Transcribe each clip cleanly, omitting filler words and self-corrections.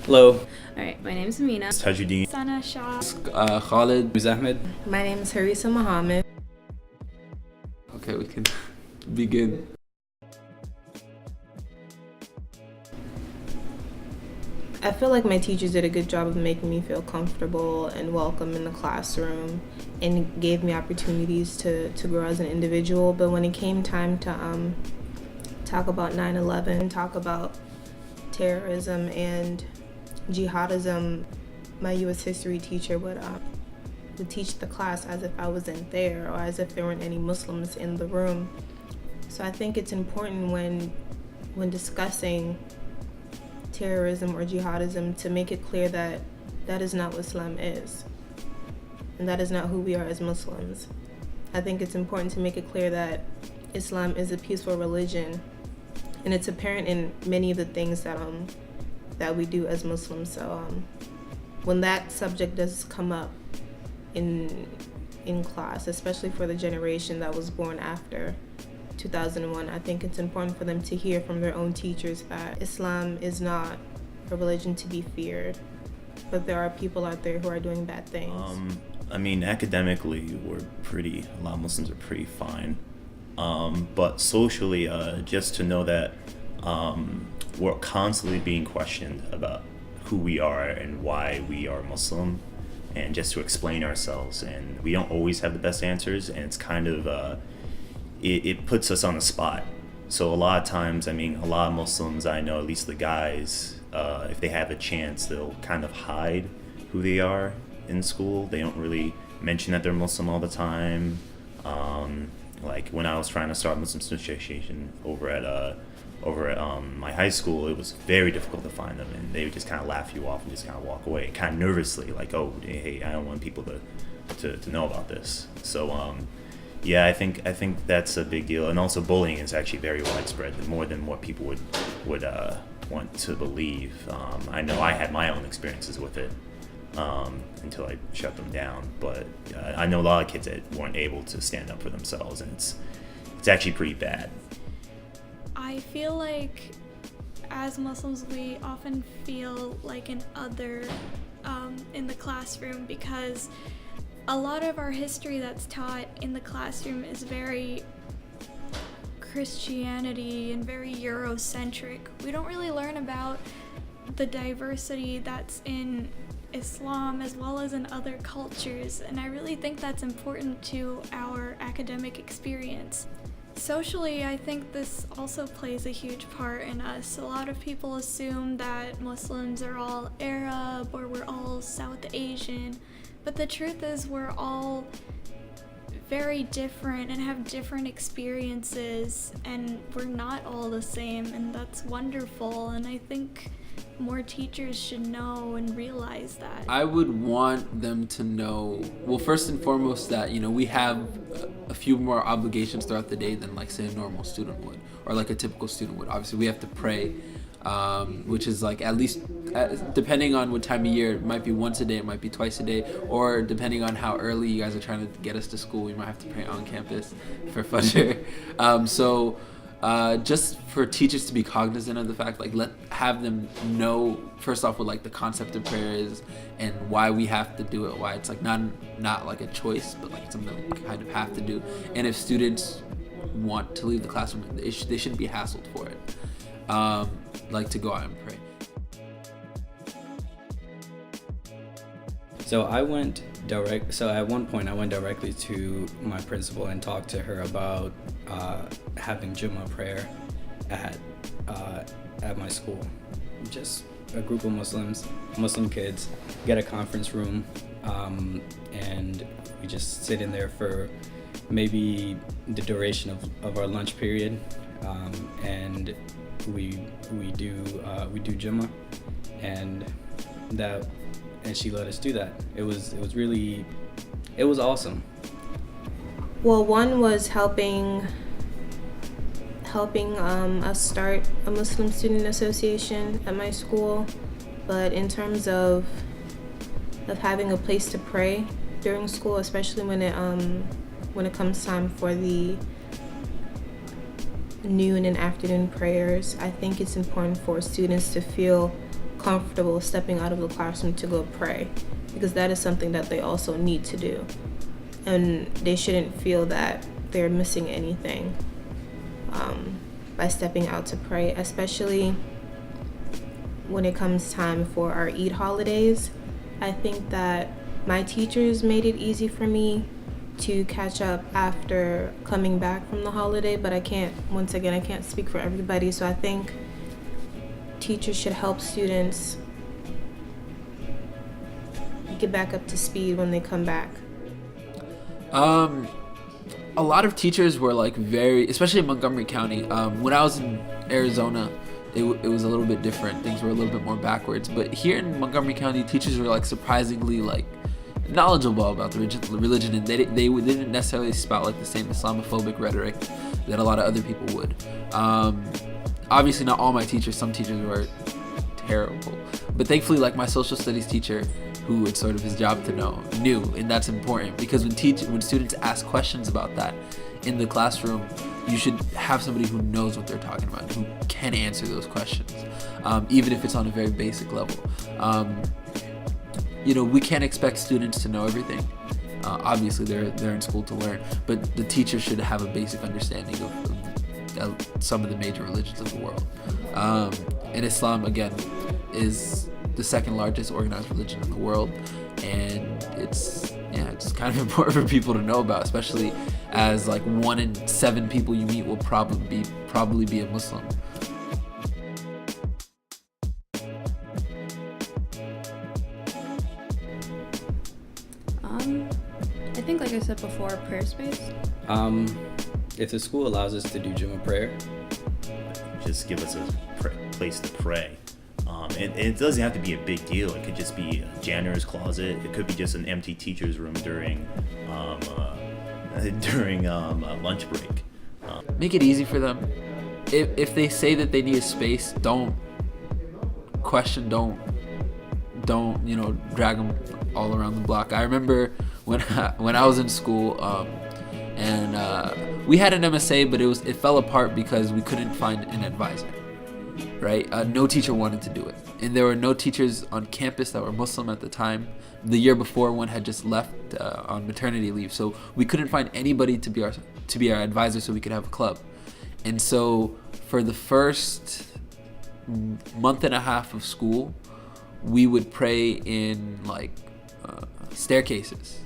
Hello. Alright, my name is Amina. Tajuddin. Sana Shah. Khalid. Who's Ahmed? My name is Harisa Muhammad. Okay, we can begin. I feel like my teachers did a good job of making me feel comfortable and welcome in the classroom and gave me opportunities to grow as an individual. But when it came time to talk about 9/11, talk about terrorism and jihadism, my U.S. history teacher would teach the class as if I wasn't there or as if there weren't any Muslims in the room. So I think it's important when discussing terrorism or jihadism to make it clear that that is not what Islam is, and that is not who we are as Muslims. I think it's important to make it clear that Islam is a peaceful religion, and it's apparent in many of the things that we do as Muslims. So when that subject does come up in class, especially for the generation that was born after 2001, I think it's important for them to hear from their own teachers that Islam is not a religion to be feared, but there are people out there who are doing bad things. Academically, a lot of Muslims are pretty fine. But socially, just to know that we're constantly being questioned about who we are and why we are Muslim, and just to explain ourselves, and we don't always have the best answers, and it's kind of it puts us on the spot. So a lot of times, a lot of Muslims I know, at least the guys, if they have a chance, they'll kind of hide who they are in school. They don't really mention that they're Muslim all the time. Like when I was trying to start Muslim Student Association over at my high school, it was very difficult to find them, and they would just kind of laugh you off and just kind of walk away, kind of nervously, like, oh, hey, I don't want people to know about this. So yeah, I think that's a big deal, and also bullying is actually very widespread, more than what people would want to believe. I know I had my own experiences with it until I shut them down, but I know a lot of kids that weren't able to stand up for themselves, and it's actually pretty bad. I feel like as Muslims we often feel like an other in the classroom, because a lot of our history that's taught in the classroom is very Christianity and very Eurocentric. We don't really learn about the diversity that's in Islam as well as in other cultures, and I really think that's important to our academic experience. Socially, I think this also plays a huge part in us. A lot of people assume that Muslims are all Arab or we're all South Asian, but the truth is we're all very different and have different experiences, and we're not all the same, and that's wonderful, and I think more teachers should know and realize that. I would want them to know, well, first and foremost, that we have a few more obligations throughout the day than, like, say, a normal student would, or like a typical student would. Obviously, we have to pray, which is like at least, depending on what time of year, it might be once a day, it might be twice a day, or depending on how early you guys are trying to get us to school, we might have to pray on campus for Fajr. Just for teachers to be cognizant of the fact, like, have them know first off what, like, the concept of prayer is and why we have to do it, why it's like not like a choice, but like something that we kind of have to do. And if students want to leave the classroom, they shouldn't be hassled for it, like to go out and pray. So at one point I went directly to my principal and talked to her about having Jummah prayer at my school. Just a group of Muslim kids, get a conference room, and we just sit in there for maybe the duration of our lunch period, and we do Jummah, and she let us do that. It was awesome. Well, one was helping us start a Muslim Student Association at my school, but in terms of having a place to pray during school, especially when it comes time for the noon and afternoon prayers, I think it's important for students to feel comfortable stepping out of the classroom to go pray, because that is something that they also need to do. And they shouldn't feel that they're missing anything by stepping out to pray, especially when it comes time for our Eid holidays. I think that my teachers made it easy for me to catch up after coming back from the holiday, but I can't speak for everybody, so I think teachers should help students get back up to speed when they come back. A lot of teachers were like very, especially in Montgomery County. When I was in Arizona, it was a little bit different. Things were a little bit more backwards. But here in Montgomery County, teachers were like surprisingly like knowledgeable about the religion, and they didn't necessarily spout like the same Islamophobic rhetoric that a lot of other people would. Obviously, not all my teachers. Some teachers were terrible, but thankfully, like my social studies teacher, who it's sort of his job to know, knew, and that's important because when students ask questions about that in the classroom, you should have somebody who knows what they're talking about, who can answer those questions, even if it's on a very basic level. We can't expect students to know everything. Obviously, they're in school to learn, but the teacher should have a basic understanding of some of the major religions of the world. And Islam, again, is the second largest organized religion in the world, and it's kind of important for people to know about, especially as like 1 in 7 people you meet will probably be a Muslim. I think, like I said before, prayer space. If the school allows us to do Jummah prayer, just give us a place to pray. And it doesn't have to be a big deal. It could just be a janitor's closet. It could be just an empty teacher's room during lunch break. Make it easy for them. If they say that they need a space, don't question, don't drag them all around the block. I remember when I was in school, and we had an MSA, but it fell apart because we couldn't find an advisor. Right? No teacher wanted to do it, and there were no teachers on campus that were Muslim at the time. The year before, one had just left on maternity leave, so we couldn't find anybody to be our advisor, so we could have a club. And so for the first month and a half of school, we would pray in like staircases,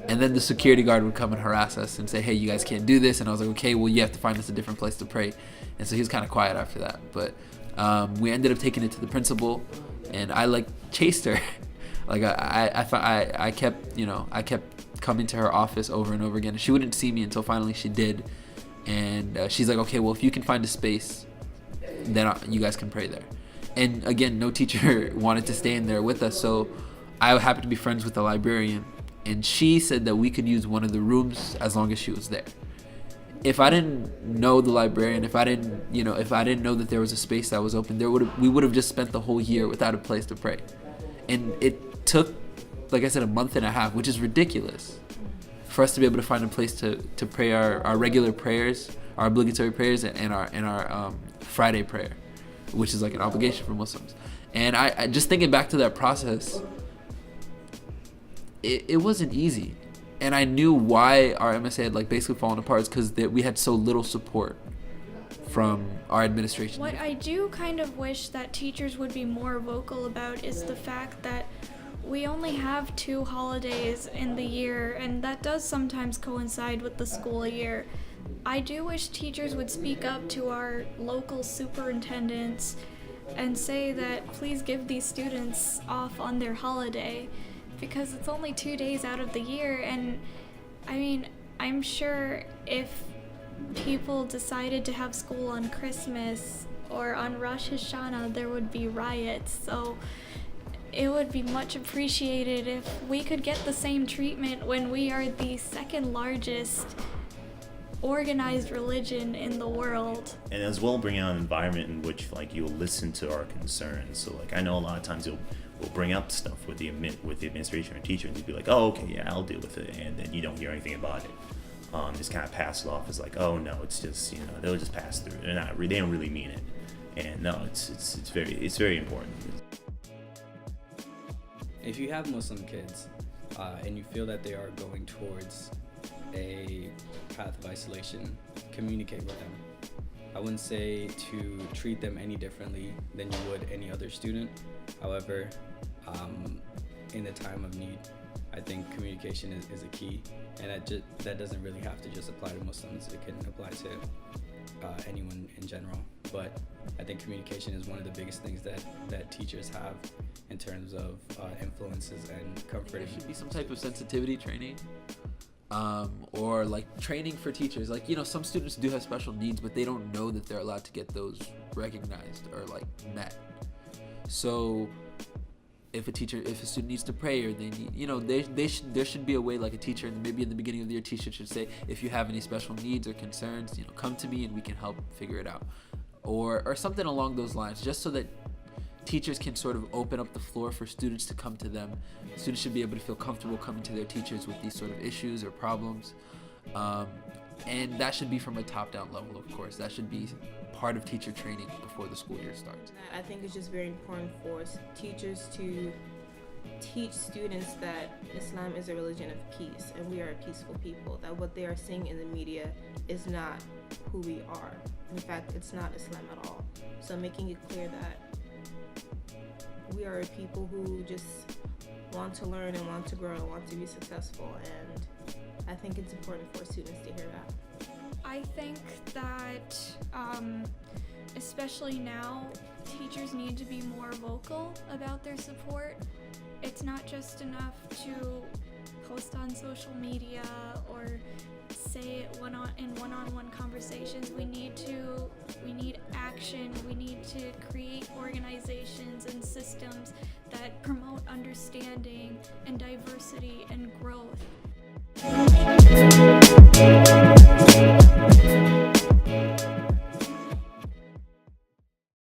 and then the security guard would come and harass us and say, "Hey, you guys can't do this." And I was like, "Okay, well, you have to find us a different place to pray." And so he was kind of quiet after that, but we ended up taking it to the principal, and I like chased her. Like I kept coming to her office over and over again, and she wouldn't see me until finally she did. And she's like, "Okay, well, if you can find a space, then you guys can pray there." And again, no teacher wanted to stay in there with us, so I happened to be friends with the librarian, and she said that we could use one of the rooms as long as she was there. If I didn't know the librarian, if I didn't know that there was a space that was open, we would have just spent the whole year without a place to pray. And it took, like I said, a month and a half, which is ridiculous, for us to be able to find a place to pray our regular prayers, our obligatory prayers, and our Friday prayer, which is like an obligation for Muslims. And I just thinking back to that process, it wasn't easy. And I knew why our MSA had like basically fallen apart, is because we had so little support from our administration. What I do kind of wish that teachers would be more vocal about is the fact that we only have 2 holidays in the year, and that does sometimes coincide with the school year. I do wish teachers would speak up to our local superintendents and say that please give these students off on their holiday, because it's only 2 days out of the year. And I mean, I'm sure if people decided to have school on Christmas or on Rosh Hashanah, there would be riots. So it would be much appreciated if we could get the same treatment when we are the second largest organized religion in the world. And as well, bring out an environment in which like you'll listen to our concerns. So like I know a lot of times we'll bring up stuff with the administration or teacher, and they'll be like, "Oh, okay, yeah, I'll deal with it," and then you don't hear anything about it. Just kind of pass it off as like, "Oh no, it's just they'll just pass through. They don't really mean it." And no, it's very important. if you have Muslim kids and you feel that they are going towards a path of isolation, communicate with them. I wouldn't say to treat them any differently than you would any other student. However, in the time of need, I think communication is a key, and that doesn't really have to just apply to Muslims. It can apply to anyone in general. But I think communication is one of the biggest things that teachers have in terms of influences and comforting. There should be some type of sensitivity training, or like training for teachers. Like, you know, some students do have special needs, but they don't know that they're allowed to get those recognized or like met. So if a student needs to pray, or they need, you know, there should be a way, like a teacher, and maybe in the beginning of the year, teacher should say, if you have any special needs or concerns, you know, come to me and we can help figure it out, or something along those lines, just so that teachers can sort of open up the floor for students to come to them. Students should be able to feel comfortable coming to their teachers with these sort of issues or problems. And that should be from a top-down level, of course. That should be part of teacher training before the school year starts. I think it's just very important for teachers to teach students that Islam is a religion of peace and we are a peaceful people, that what they are seeing in the media is not who we are. In fact, it's not Islam at all. So making it clear that we are a people who just want to learn and want to grow and want to be successful, and I think it's important for students to hear that. I think that, especially now, teachers need to be more vocal about their support. It's not just enough to post on social media or say it in one-on-one conversations. We need action. We need to create organizations and systems that promote understanding and diversity and growth.